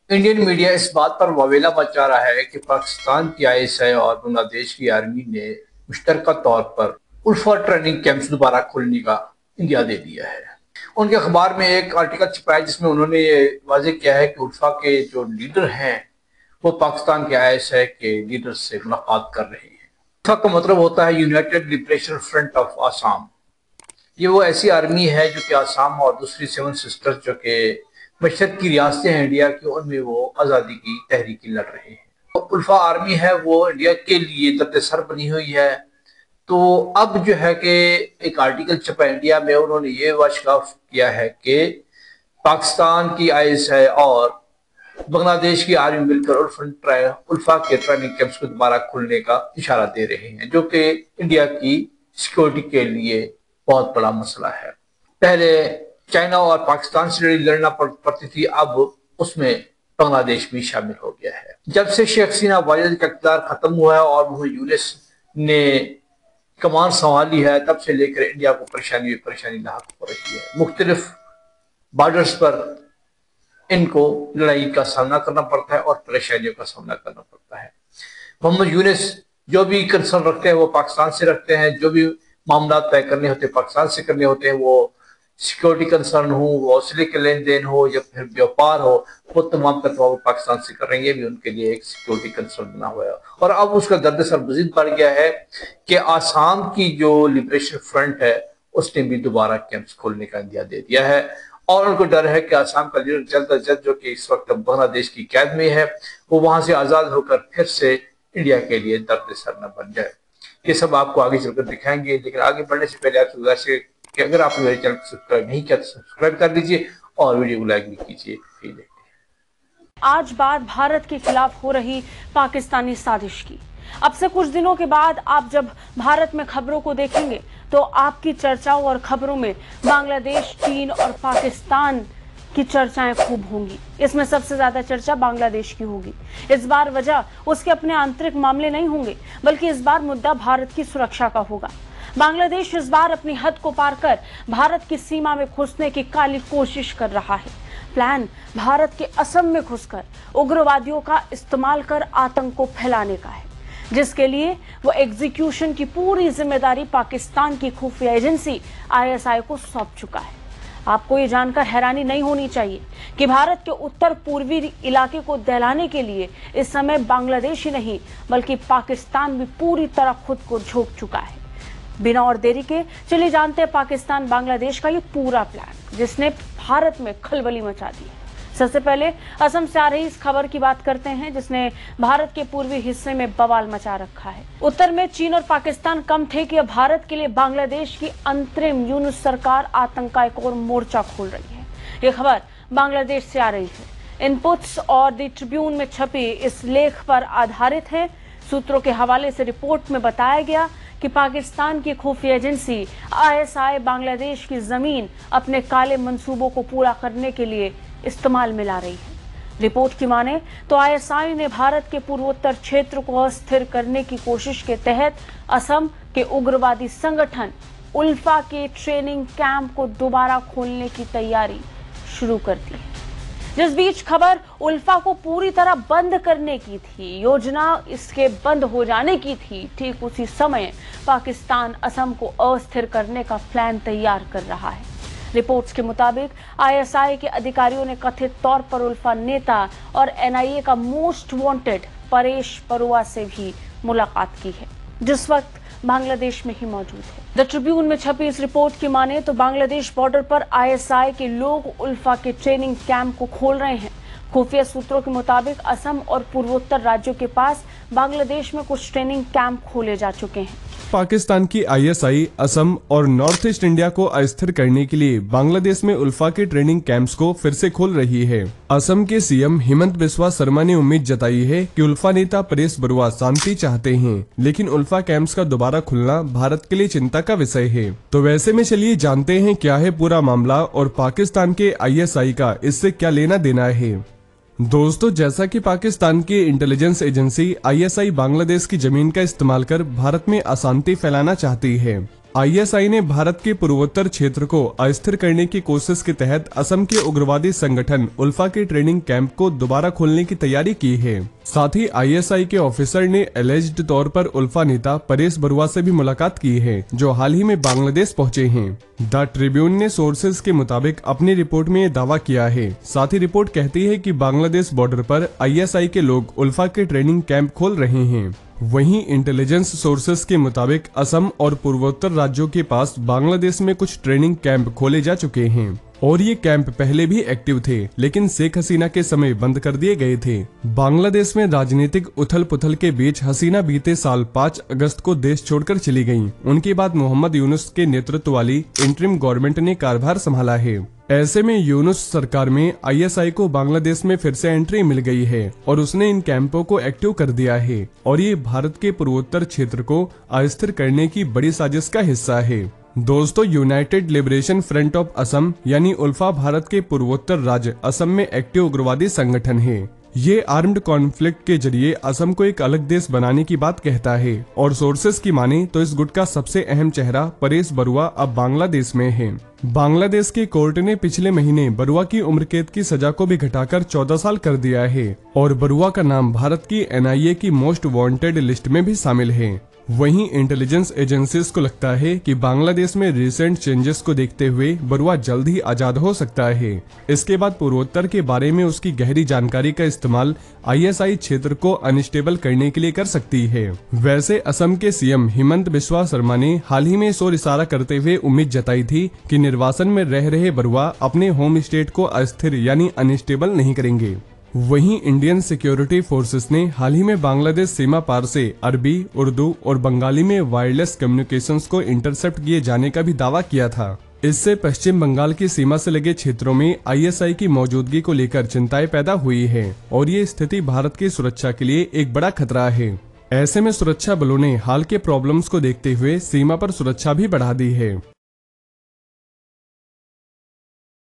Indian media इस बात पर वावेला मचा रहा है कि पाकिस्तान की आईएसआई और बांग्लादेश की आर्मी ने मुश्तरका तौर पर उल्फा ट्रेनिंग कैंप्स दोबारा खोलने का इंदिया दे दिया है। उनके अखबार में एक आर्टिकल छपा है जिसमें उन्होंने ये वाजे किया है कि उल्फा के जो लीडर हैं वो पाकिस्तान के आईएसआई के लीडर से मुलाकात कर रहे हैं। उल्फा का मतलब होता है United liberation front of Assam. ये वो ऐसी आर्मी है जो कि आसाम और दूसरी सेवन सिस्टर्स जो कि मशरक की रियासतें हैं इंडिया की, उनमें वो आज़ादी की तहरीकी लड़ रहे हैं। तो उल्फा आर्मी है वो इंडिया के लिए दर्द सर बनी हुई है। तो अब जो है कि एक आर्टिकल छपा इंडिया में, उन्होंने ये वाशगाफ किया है कि पाकिस्तान की आईएसआई और बांग्लादेश की आर्मी मिलकर उल्फा के ट्रेनिंग कैंप्स को दोबारा खोलने का इशारा दे रहे हैं, जो कि इंडिया की सिक्योरिटी के लिए बहुत बड़ा मसला है। पहले चाइना और पाकिस्तान से लड़ना पड़ती थी, अब उसमें बांग्लादेश भी शामिल हो गया है। जब से शेख हसीना वाजिद का इक़्तिदार खत्म हुआ है और वो यूनिस ने कमान संभाली है, तब से लेकर इंडिया को परेशानी लाहक हो रही है। मुख्तलिफ बॉर्डर्स पर इनको लड़ाई का सामना करना पड़ता है और परेशानियों का सामना करना पड़ता है। मोहम्मद यूनिस जो भी कंसर्न रखते हैं वो पाकिस्तान से रखते हैं, जो भी मामला तय करने होते हैं पाकिस्तान से करने होते हैं, वो सिक्योरिटी कंसर्न हो, हौसले के लेन देन हो या फिर व्यापार हो, वो तमाम का तमाम पाकिस्तान से कर रहे हैं। ये भी उनके लिए एक सिक्योरिटी कंसर्न बना हुआ है। और अब उसका दर्द सर मजीद बढ़ गया है कि आसाम की जो लिबरेशन फ्रंट है उसने भी दोबारा कैंप्स खोलने का इंदिया दे दिया है और उनको डर है कि आसाम का लीडर जल्द अज जल्द, जो कि इस वक्त बांग्लादेश की कैद में है, वो वहां से आजाद होकर फिर से इंडिया के लिए दर्द सर न बन जाए। ये सब आपको आगे चलकर दिखाएंगे, लेकिन आगे बढ़ने से पहले आपसे गुजारिश है कि अगर आपने मेरे चैनल को सब्सक्राइब नहीं किया तो सब्सक्राइब कर दीजिए और वीडियो को लाइक भी कीजिए। आज बात भारत के खिलाफ हो रही पाकिस्तानी साजिश की। अब से कुछ दिनों के बाद आप जब भारत में खबरों को देखेंगे तो आपकी चर्चाओं और खबरों में बांग्लादेश, चीन और पाकिस्तान की चर्चाएं खूब होंगी। इसमें सबसे ज्यादा चर्चा बांग्लादेश की होगी। इस बार वजह उसके अपने आंतरिक मामले नहीं होंगे, बल्कि इस बार मुद्दा भारत की सुरक्षा का होगा। बांग्लादेश इस बार अपनी हद को पार कर भारत की सीमा में घुसने की काली कोशिश कर रहा है। प्लान भारत के असम में घुसकर उग्रवादियों का इस्तेमाल कर आतंक को फैलाने का है, जिसके लिए वो एग्जीक्यूशन की पूरी जिम्मेदारी पाकिस्तान की खुफिया एजेंसी आईएसआई को सौंप चुका है। आपको ये जानकर हैरानी नहीं होनी चाहिए कि भारत के उत्तर पूर्वी इलाके को दहलाने के लिए इस समय बांग्लादेश ही नहीं बल्कि पाकिस्तान भी पूरी तरह खुद को झोंक चुका है। बिना और देरी के चलिए जानते हैं पाकिस्तान बांग्लादेश का ये पूरा प्लान, जिसने भारत में खलबली मचा दी है। सबसे पहले असम से आ रही इस खबर की बात करते हैं, जिसने भारत के पूर्वी हिस्से में बवाल मचा रखा है। उत्तर में चीन और पाकिस्तान कम थे कि अब भारत के लिए बांग्लादेश की अंतरिम यूनुस सरकार आतंक का एक और मोर्चा खोल रही है। ये खबर बांग्लादेश से आ रही है। इनपुट्स और द ट्रिब्यून में छपी इस लेख पर आधारित है। सूत्रों के हवाले से रिपोर्ट में बताया गया कि पाकिस्तान की खुफिया एजेंसी आईएसआई बांग्लादेश की जमीन अपने काले मंसूबों को पूरा करने के लिए इस्तेमाल में ला रही है। रिपोर्ट की माने तो आईएसआई ने भारत के पूर्वोत्तर क्षेत्र को अस्थिर करने की कोशिश के तहत असम के उग्रवादी संगठन उल्फा के ट्रेनिंग कैंप को दोबारा खोलने की तैयारी शुरू कर दी है। जिस बीच खबर उल्फा को पूरी तरह बंद करने की थी, योजना इसके बंद हो जाने की थी, ठीक उसी समय पाकिस्तान असम को अस्थिर करने का प्लान तैयार कर रहा है। रिपोर्ट्स के मुताबिक आईएसआई के अधिकारियों ने कथित तौर पर उल्फा नेता और एनआईए का मोस्ट वांटेड परेश बरुआ से भी मुलाकात की है, जिस वक्त बांग्लादेश में ही मौजूद है। द ट्रिब्यून में छपी इस रिपोर्ट की माने तो बांग्लादेश बॉर्डर पर आईएसआई के लोग उल्फा के ट्रेनिंग कैंप को खोल रहे हैं। खुफिया सूत्रों के मुताबिक असम और पूर्वोत्तर राज्यों के पास बांग्लादेश में कुछ ट्रेनिंग कैंप खोले जा चुके हैं। पाकिस्तान की आईएसआई असम और नॉर्थ ईस्ट इंडिया को अस्थिर करने के लिए बांग्लादेश में उल्फा के ट्रेनिंग कैंप्स को फिर से खोल रही है। असम के सीएम हिमंत बिस्वा शर्मा ने उम्मीद जताई है कि उल्फा नेता परेश बरुआ शांति चाहते हैं, लेकिन उल्फा कैंप्स का दोबारा खुलना भारत के लिए चिंता का विषय है। तो वैसे में चलिए जानते हैं क्या है पूरा मामला और पाकिस्तान के आईएसआई का इससे क्या लेना देना है। दोस्तों, जैसा कि पाकिस्तान की इंटेलिजेंस एजेंसी आईएसआई बांग्लादेश की जमीन का इस्तेमाल कर भारत में अशांति फैलाना चाहती है, आईएसआई ने भारत के पूर्वोत्तर क्षेत्र को अस्थिर करने की कोशिश के तहत असम के उग्रवादी संगठन उल्फा के ट्रेनिंग कैंप को दोबारा खोलने की तैयारी की है। साथ ही आईएसआई के ऑफिसर ने एलिज्ड तौर पर उल्फा नेता परेश बरुआ से भी मुलाकात की है, जो हाल ही में बांग्लादेश पहुंचे हैं। द ट्रिब्यून ने सोर्सेज के मुताबिक अपनी रिपोर्ट में ये दावा किया है। साथ ही रिपोर्ट कहती है कि बांग्लादेश बॉर्डर पर आईएसआई के लोग उल्फा के ट्रेनिंग कैंप खोल रहे हैं। वहीं इंटेलिजेंस सोर्सेस के मुताबिक असम और पूर्वोत्तर राज्यों के पास बांग्लादेश में कुछ ट्रेनिंग कैंप खोले जा चुके हैं और ये कैंप पहले भी एक्टिव थे, लेकिन शेख हसीना के समय बंद कर दिए गए थे। बांग्लादेश में राजनीतिक उथल पुथल के बीच हसीना बीते साल 5 अगस्त को देश छोड़कर चली गयीं। उनके बाद मोहम्मद यूनुस के नेतृत्व वाली इंटरिम गवर्नमेंट ने कार्यभार संभाला है। ऐसे में यूनुस सरकार में आईएसआई को बांग्लादेश में फिर से एंट्री मिल गई है और उसने इन कैंपों को एक्टिव कर दिया है और ये भारत के पूर्वोत्तर क्षेत्र को अस्थिर करने की बड़ी साजिश का हिस्सा है। दोस्तों, United liberation front of Assam यानी उल्फा भारत के पूर्वोत्तर राज्य असम में एक्टिव उग्रवादी संगठन है। ये आर्म्ड कॉन्फ्लिक्ट के जरिए असम को एक अलग देश बनाने की बात कहता है और सोर्सेस की माने तो इस गुट का सबसे अहम चेहरा परेश बरुआ अब बांग्लादेश में है। बांग्लादेश की कोर्ट ने पिछले महीने बरुआ की उम्र कैद की सजा को भी घटाकर 14 साल कर दिया है और बरुआ का नाम भारत की एनआईए की मोस्ट वांटेड लिस्ट में भी शामिल है। वहीं इंटेलिजेंस एजेंसीज को लगता है कि बांग्लादेश में रिसेंट चेंजेस को देखते हुए बरुआ जल्द ही आजाद हो सकता है। इसके बाद पूर्वोत्तर के बारे में उसकी गहरी जानकारी का इस्तेमाल आईएसआई क्षेत्र को अनस्टेबल करने के लिए कर सकती है। वैसे असम के सीएम हिमंत बिस्वा शर्मा ने हाल ही में इस ओर इशारा करते हुए उम्मीद जताई थी कि निर्वासन में रह रहे बरुआ अपने होम स्टेट को अस्थिर यानी अनस्टेबल नहीं करेंगे। वहीं इंडियन सिक्योरिटी फोर्सेस ने हाल ही में बांग्लादेश सीमा पार से अरबी, उर्दू और बंगाली में वायरलेस कम्युनिकेशंस को इंटरसेप्ट किए जाने का भी दावा किया था। इससे पश्चिम बंगाल की सीमा से लगे क्षेत्रों में आईएसआई की मौजूदगी को लेकर चिंताएं पैदा हुई है और ये स्थिति भारत की सुरक्षा के लिए एक बड़ा खतरा है। ऐसे में सुरक्षा बलों ने हाल के प्रॉब्लम्स को देखते हुए सीमा पर सुरक्षा भी बढ़ा दी है।